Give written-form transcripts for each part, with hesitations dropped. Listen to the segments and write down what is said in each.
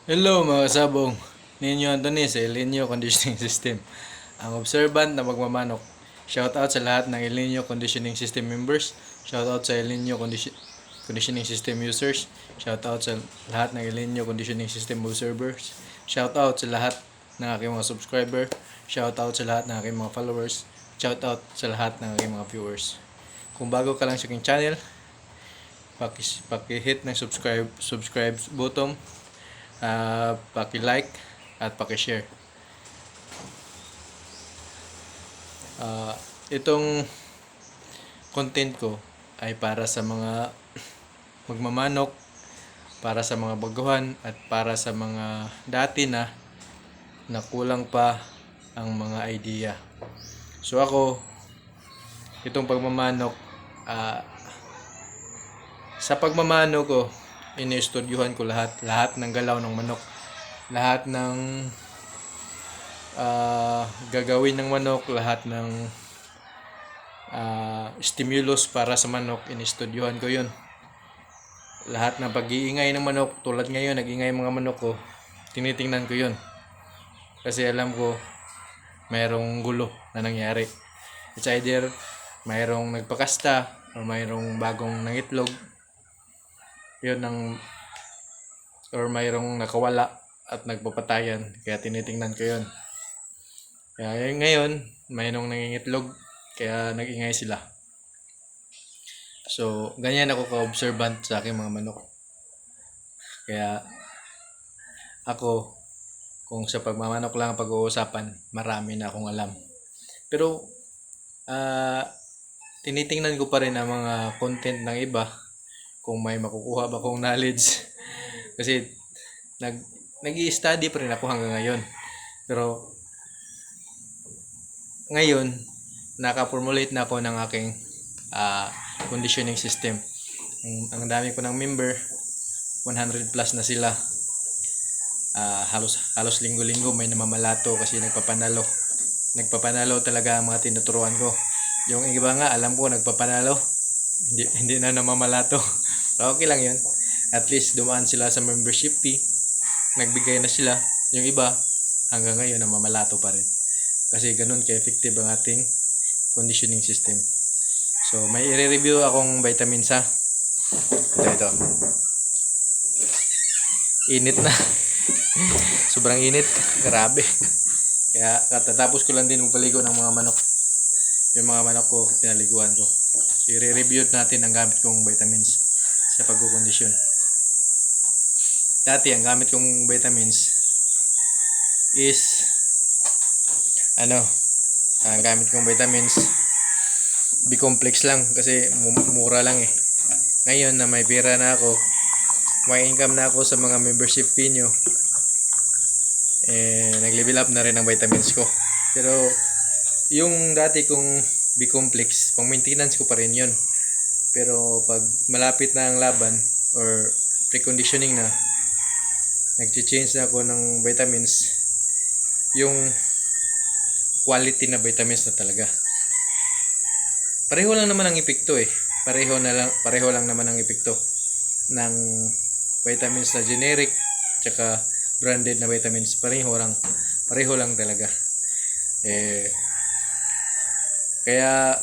Hello mga kasabong, ninyo Anthony sa El Nino Conditioning System, ang observant na magmamanok. Shoutout sa lahat ng El Nino Conditioning System members, shoutout sa El Nino Conditioning System users, shoutout sa lahat ng El Nino Conditioning System observers, shoutout sa lahat ng aking mga subscriber, shoutout sa lahat ng aking mga followers, shoutout sa lahat ng aking mga viewers. Kung bago ka lang sa aking channel, paki-hit ng subscribe button, paki-like at paki-share. Itong content ko ay para sa mga magmamanok, para sa mga baguhan at para sa mga dati na kulang pa ang mga idea. So ako, itong pagmamanok, sa pagmamano ko, inistudyuhan ko lahat ng galaw ng manok, lahat ng gagawin ng manok, lahat ng stimulus para sa manok, inistudyuhan ko yun. Lahat ng pag-iingay ng manok, tulad ngayon, nag-ingay mga manok ko, tinitingnan ko yun. Kasi alam ko, mayroong gulo na nangyari. It's either mayroong nagpakasta o mayroong bagong nangitlog, yun ang, or mayroong nakawala at nagpapatayan, kaya tinitingnan ko yun. Kaya ngayon, mayroong nangingitlog, kaya nag-ingay sila. So, ganyan ako ka-observant sa aking mga manok. Kaya, ako, kung sa pagmamanok lang ang pag-uusapan, marami na akong alam. Pero, tinitingnan ko pa rin ang mga content ng iba, kung may makukuha ba akong knowledge. Kasi, nag-i-study pa rin ako hanggang ngayon. Pero, ngayon, naka-formulate na ako ng aking conditioning system. Ang dami ko ng member, 100 plus na sila. Halos linggo-linggo may namamalato kasi nagpapanalo talaga ang mga tinuturuan ko. Yung iba nga alam ko nagpapanalo, hindi na namamalato. Pero okay lang yun, at least dumaan sila sa membership fee, nagbigay na sila. Yung iba hanggang ngayon namamalato pa rin, kasi ganun ka-effective ang ating conditioning system. So may i-review akong vitamins ha. Ito. Init na. Sobrang init. Grabe. Kaya katatapos ko lang din magpaligo ng mga manok. Yung mga manok ko, pinaliguan ko. So i-review natin ang gamit kong vitamins sa pagkukondisyon. Dati ang gamit kong vitamins is ang gamit kong vitamins B-complex lang kasi mura lang eh. Ngayon na may pera na ako, may income na ako sa mga membership fee nyo, nag-level up na rin ang vitamins ko. Pero yung dati kong B-complex, pang maintenance ko pa rin yun. Pero pag malapit na ang laban or preconditioning na, nag-change na ako ng vitamins, yung quality na vitamins na talaga. Pareho lang naman ang epekto eh. Pareho lang naman ang epekto ng vitamins na generic tsaka branded na vitamins. Pareho lang talaga. Kaya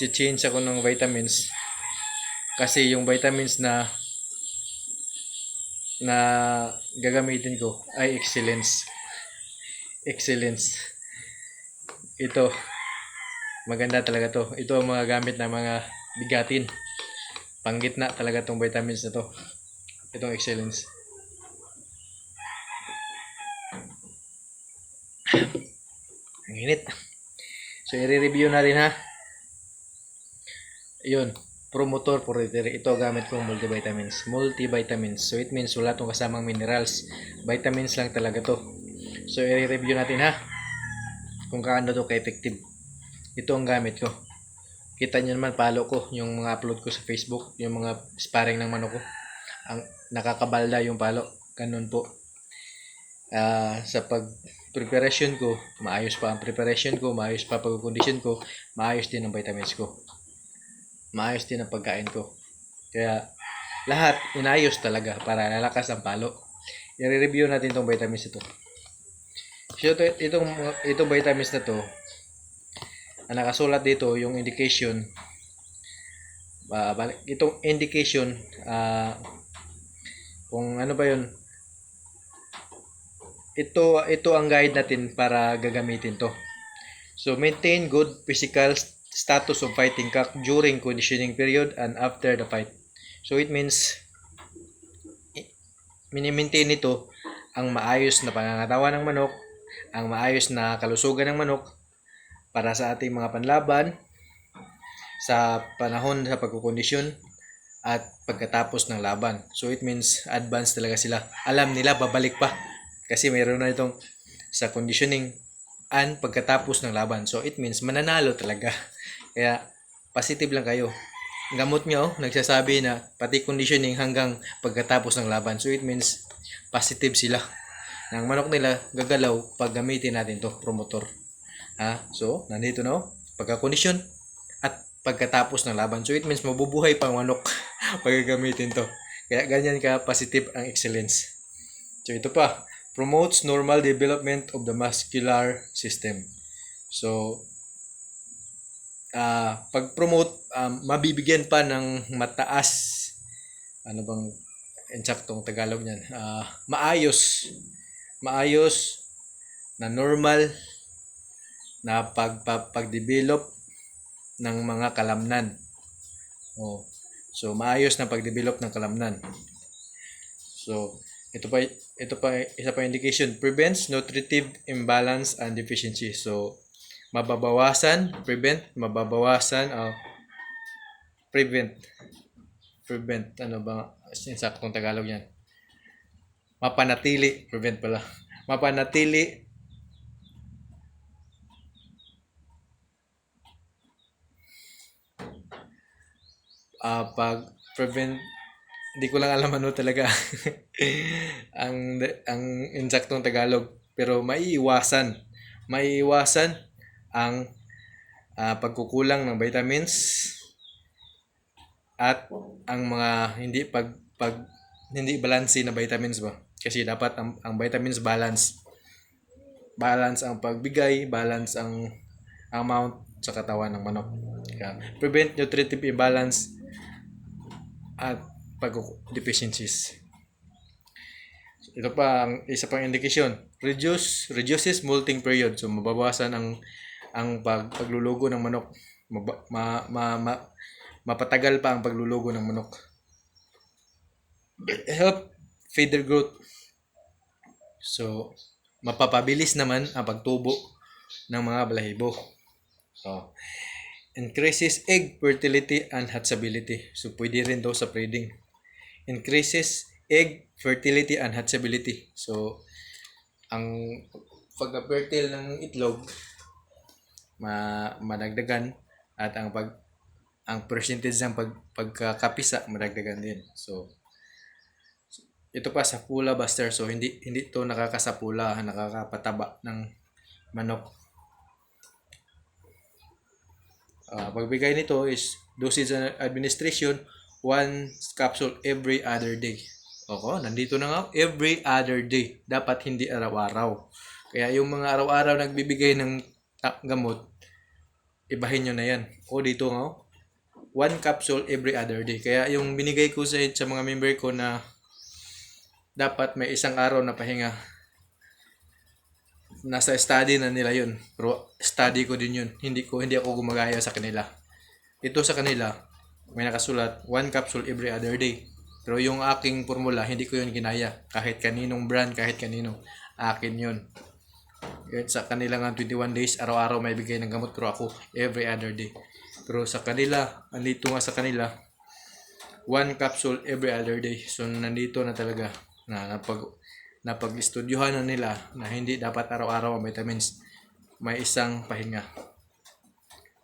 change ako ng vitamins kasi yung vitamins na gagamitin ko ay excellence. Ito, maganda talaga to. Ito ang mga gamit na mga bigatin. Panggitna talaga tong vitamins na to. Itong excellence. Ang init. So i-review na rin ha. Ayun, promotor purifier. Ito gamit kong multivitamins. So it means wala tong kasamang minerals. Vitamins lang talaga to. So i-review natin ha, kung kaano to ka-effective. Ito ang gamit ko. Kita nyo naman, follow ko yung mga upload ko sa Facebook, yung mga sparring ng manok ko. Ang nakakabalda yung follow. Ganun po. Sa pag-preparation ko, maayos pa ang preparation ko, maayos pa pag-condition ko, maayos din ang vitamins ko. Maayos din ang pagkain ko. Kaya lahat inayos talaga para lalakas ang palo. I-review natin itong vitamins ito. So itong vitamins na to, ang nakasulat dito yung indication, itong indication, kung ano ba yun, ito ang guide natin para gagamitin to. So maintain good physical status of fighting cock during conditioning period and after the fight. So it means mini-maintain nito ang maayos na pangangatawan ng manok, ang maayos na kalusugan ng manok para sa ating mga panlaban sa panahon sa pagkukondisyon at pagkatapos ng laban. So it means advance talaga sila. Alam nila babalik pa kasi mayroon na itong sa conditioning and pagkatapos ng laban. So it means mananalo talaga. Kaya positive lang kayo. Gamot nyo, nagsasabi na pati conditioning hanggang pagkatapos ng laban. So it means positive sila. Ang manok nila gagalaw pag gamitin natin to promotor. So nandito na pagka-condition at pagkatapos ng laban. So it means mabubuhay pang manok pag gamitin to. Kaya ganyan ka positive ang excellence. So ito pa, promotes normal development of the muscular system. So pag-promote, mabibigyan pa ng mataas, ano bang eksaktong Tagalog niyan, maayos na normal na pag-develop ng mga kalamnan. So maayos na pag-develop ng kalamnan. So ito pa isa pa indication, prevents nutritive imbalance and deficiency. So prevent ano ba saktong Tagalog yan, mapanatili pag prevent, hindi ko lang alam ano talaga ang insaktong Tagalog, pero maiiwasan ang pagkukulang ng vitamins at ang mga hindi balanse na vitamins ba, kasi dapat ang vitamins balance ang pagbigay, balance ang amount sa katawan ng manok. Prevent nutritive imbalance at deficiencies. Ito pa ang isa pang indication, reduces molting period. So mababawasan ang paglulugo ng manok. Mapatagal pa ang paglulugo ng manok. Help feeder growth. So mapapabilis naman ang pagtubo ng mga balahibo. So increases egg fertility and hatchability. So pwede rin daw sa breeding. Increases egg fertility and hatchability. So ang pagka-fertile ng itlog madagdagan at ang percentage ng pagkakapisa madagdagan din. So ito pa sa pula buster. So hindi to nakakasapula, nakakapataba ng manok. Pagbigay nito is dosage and administration 1 capsule every other day. Nandito na nga, every other day. Dapat hindi araw-araw. Kaya yung mga araw-araw nagbibigay ng gamot, ibahin nyo na yan. Dito nga, 1 capsule every other day. Kaya yung binigay ko sa mga member ko na dapat may isang araw na pahinga, nasa study na nila yun. Pero study ko din yun. Hindi ako gumagaya sa kanila. Ito sa kanila, may nakasulat 1 capsule every other day. Pero yung aking formula, hindi ko yun ginaya. Kahit kaninong brand, kahit kanino, akin yun. Sa kanila nga 21 days, araw-araw may bigay ng gamot. Pero ako, every other day. Pero sa kanila, andito nga sa kanila, 1 capsule every other day. So nandito na talaga na napag-estudyuhan na nila na hindi dapat araw-araw ang vitamins. May isang pahinga.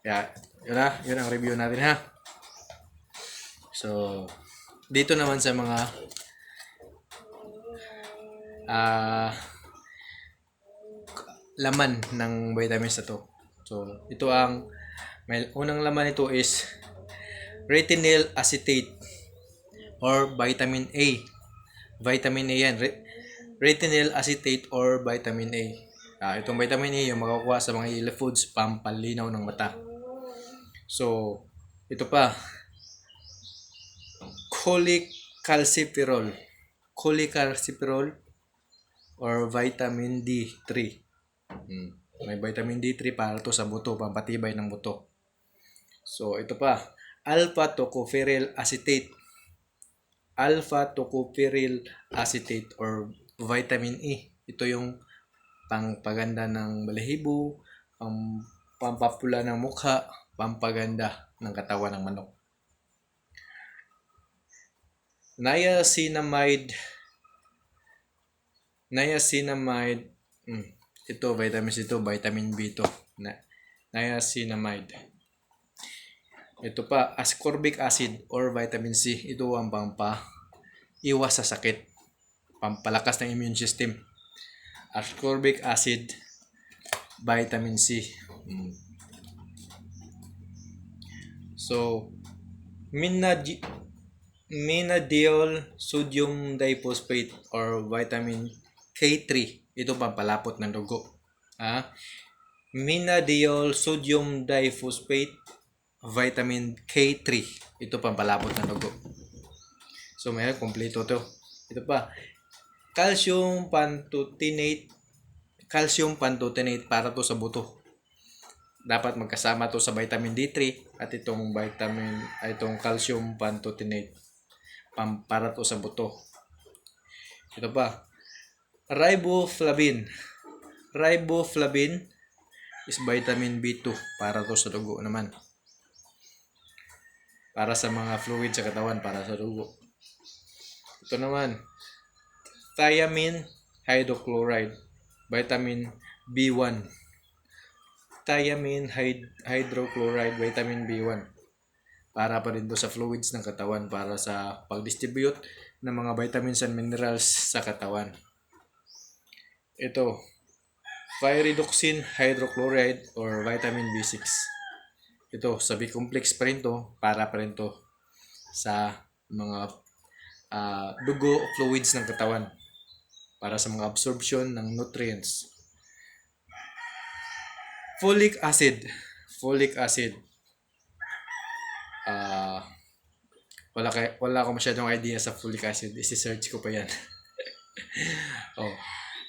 Kaya, yun ang review natin ha. So, dito naman sa mga laman ng vitamins na to. So, may unang laman nito is retinol acetate. or vitamin A. Vitamin A yan. Retinol acetate or vitamin A. Itong vitamin A yung makukuha sa mga yellow foods, pampalinaw ng mata. So, ito pa. Cholecalciferol. Cholecalciferol or vitamin D3. May vitamin D3 para to sa buto, pampatibay ng buto. So, ito pa. Alpha tocopherol acetate. Alpha tocopherol acetate or vitamin E. Ito yung pangpaganda ng balahibo, pampapula ng mukha, pampaganda ng katawan ng manok. Niacinamide. Ito, vitamins ito, vitamin B ito. Niacinamide. Ito pa, ascorbic acid or vitamin C. Ito ang iwas sa sakit. Pampalakas ng immune system. Ascorbic acid, vitamin C. So, Minadiol sodium diphosphate or vitamin K3. Ito pampalapot ng dugo. Minadiol sodium diphosphate, vitamin K3. Ito pampalapot ng dugo. So, may kompleto to. Ito pa. Calcium pantothenate para to sa buto. Dapat magkasama to sa vitamin D3 at itong calcium pantothenate para to sa buto. Ito pa. Riboflavin. Riboflavin is vitamin B2 para to sa dugo naman. Para sa mga fluid sa katawan, para sa dugo. Ito naman. Thiamine hydrochloride, vitamin B1. Thiamine hydrochloride, vitamin B1. Para pa rin to sa fluids ng katawan, para sa pag-distribute ng mga vitamins and minerals sa katawan. Ito, pyridoxine hydrochloride or vitamin B6. Ito, sa B-complex pa rin to, para pa rin to sa mga dugo fluids ng katawan, para sa mga absorption ng nutrients. Folic acid. Wala ko masyadong idea sa folic acid. Isi-search ko pa yan.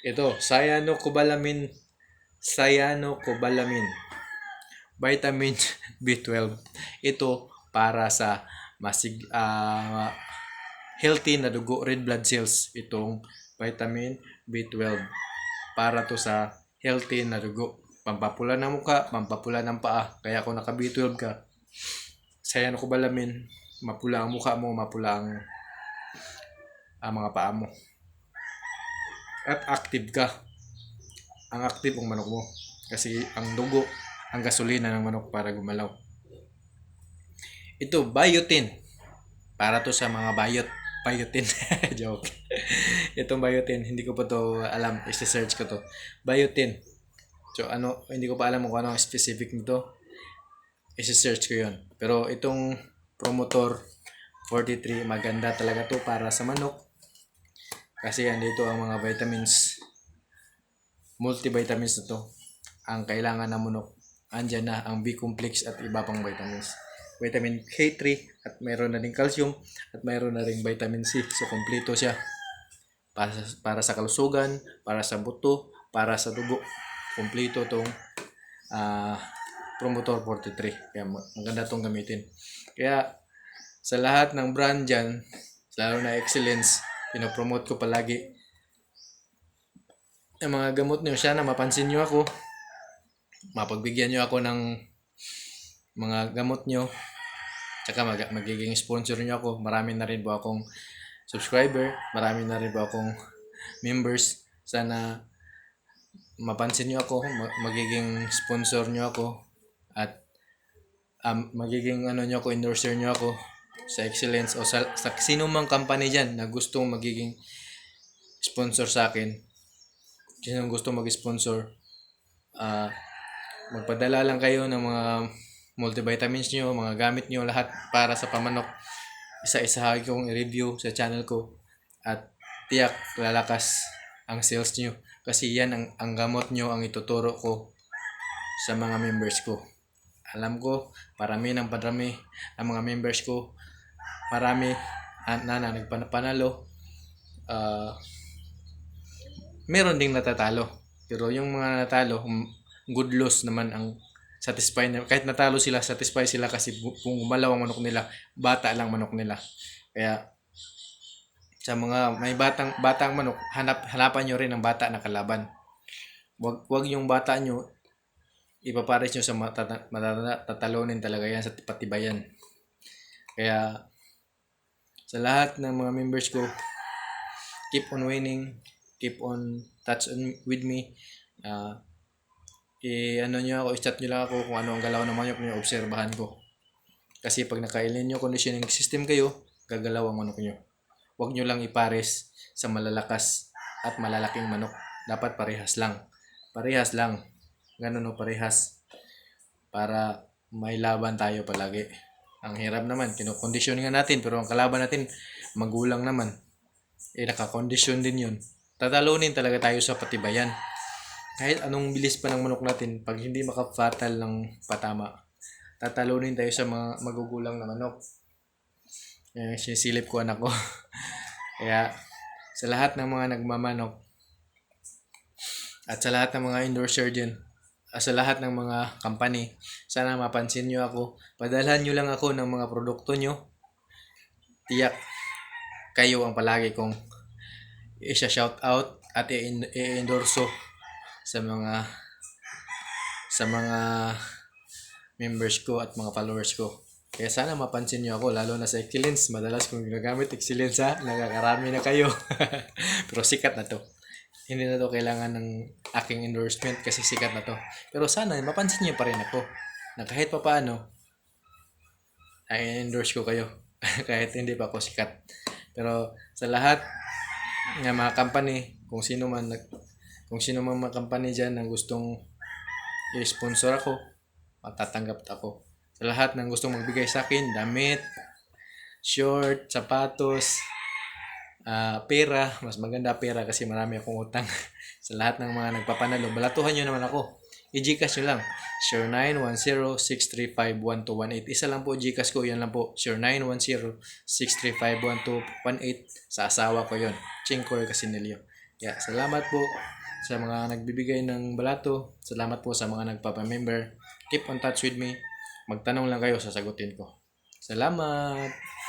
Ito, cyanocobalamin. Vitamin B12. Ito para sa healthy na dugo, red blood cells. Itong vitamin B12 para to sa healthy na dugo. Pampapula ng mukha, pampapula ng paa. Kaya kung naka B12 ka, cyanocobalamin, mapula ang mukha mo, mapula ang mga paa mo. At active ka. Ang active ang manok mo. Kasi ang dugo, ang gasolina ng manok para gumalaw. Ito, biotin. Para to sa mga biotin. Joke. Itong biotin, hindi ko pa to alam. I-search ko to. Biotin. So, hindi ko pa alam kung ano ang specific nito. I-search ko yun. Pero itong Promotor 43, maganda talaga to para sa manok. Kasi andito ang mga vitamins. Multivitamins na to. Ang kailangan ng manok. Andyan na ang B-complex at iba pang vitamins. Vitamin K3 at mayroon na rin calcium at mayroon na rin vitamin C. So, kompleto siya. Para sa kalusugan, para sa buto, para sa dugo. Kompleto tong Promotor 43. Kaya maganda tong gamitin. Kaya sa lahat ng brand dyan, lalo na Excellence, pinopromote ko palagi ang mga gamot nyo. Sana mapansin nyo ako. Mapagbigyan nyo ako ng mga gamot nyo. Tsaka magiging sponsor nyo ako. Marami na rin po akong subscriber. Marami na rin po akong members. Sana mapansin nyo ako, magiging sponsor nyo ako, at magiging nyo ako, endorser nyo ako sa Excellence o sa sino mang company dyan na gustong magiging sponsor sa akin. Sino gusto mag-sponsor, magpadala lang kayo ng mga multivitamins nyo, mga gamit nyo, lahat para sa pamanok. isa-isahin kong i-review sa channel ko at tiyak lalakas ang sales nyo. Kasi yan ang gamot nyo ang ituturo ko sa mga members ko. Alam ko, parami ng parami ang mga members ko. Marami na nagpanalo. Meron ding natatalo. Pero yung mga natalo, good loss naman ang satisfy na. Kahit natalo sila, satisfy sila kasi kung gumalaw ang manok nila, bata lang manok nila. Kaya sa mga may batang manok, hanapan nyo rin ang bata na kalaban. Wag yung bata nyo ipapares nyo sa tatalonin talaga yan sa patibayan. Kaya sa lahat ng mga members ko, keep on winning, keep on touch on with me. I-chat nyo lang ako kung ano ang galaw ng manok nyo, obserbahan ko. Kasi pag naka-alien nyo conditioning system kayo, gagalaw ang manok nyo. Huwag nyo lang ipares sa malalakas at malalaking manok. Dapat parehas lang. Parehas lang. Ganun o parehas. Para may laban tayo palagi. Ang hirap naman, kinokondisyon nga natin, pero ang kalaban natin, magulang naman. Naka-condition din yun. Tatalunin talaga tayo sa patibayan. Kahit anong bilis pa ng manok natin, pag hindi makafatal ng patama, tatalunin tayo sa mga magugulang na manok. Sinisilip ko anak ko. Kaya sa lahat ng mga nagmamanok at sa lahat ng mga endorser dyan, sa lahat ng mga company, sana mapansin nyo ako. Padalhan nyo lang ako ng mga produkto nyo. Tiyak kayo ang palagi kong i-shout out at i-endorso sa mga members ko at mga followers ko. Kaya sana mapansin nyo ako, lalo na sa Excellence. Madalas kong ginagamit Excellence ha. Nakakarami na kayo. Pero sikat na to. Hindi na to kailangan ng aking endorsement kasi sikat na to. Pero sana mapansin nyo pa rin ako. Na kahit pa paano, i-endorse ko kayo. Kahit hindi pa ako sikat. Pero sa lahat ng mga company, kung sino man mga company dyan na gustong i-sponsor ako, matatanggap ako. Sa lahat ng gustong magbigay sa akin, damit, short, sapatos, pera, mas maganda pera kasi marami akong utang. Sa lahat ng mga nagpapanalo, balatuhan nyo naman ako. I-Gcash nyo lang. Sure 910-635-1218. Isa lang po Gcash ko, yan lang po. Sure 910-635-1218. Sa asawa ko yon, Chinkoy Casinelio. Kaya salamat po sa mga nagbibigay ng balato. Salamat po sa mga nagpapamember. Keep on touch with me. Magtanong lang kayo, sasagutin ko. Salamat!